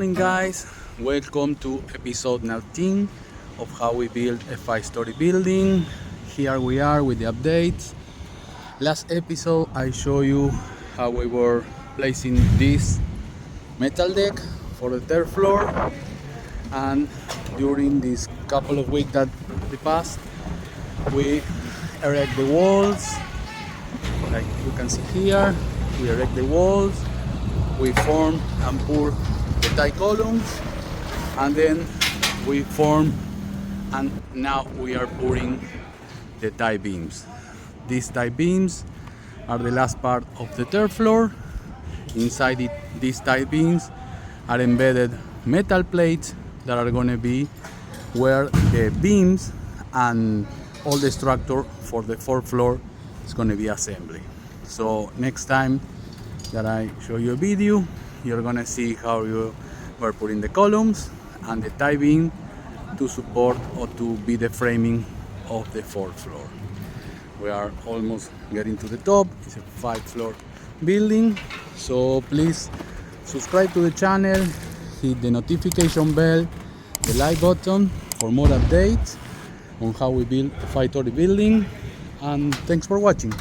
morning, guys. Welcome to episode 19 of how we build a 5-story building. Here we are with the updates. Last episode I showed you how we were placing this metal deck for the third floor, and during this couple of weeks that we passed, we erect the walls. Like you can see here, we erect the walls, we form and pour the tie columns, and then we form and now we are pouring the tie beams. These tie beams are the last part of the third floor. Inside these tie beams are embedded metal plates that are going to be where the beams and all the structure for the fourth floor is going to be assembled. So next time that I show you a video, you're going to see how we're putting the columns and the tie beam to support or to be the framing of the fourth floor. We are almost getting to the top. It's a 5-floor building, so please subscribe to the channel, hit the notification bell, the like button for more updates on how we build a 5-story building, and thanks for watching.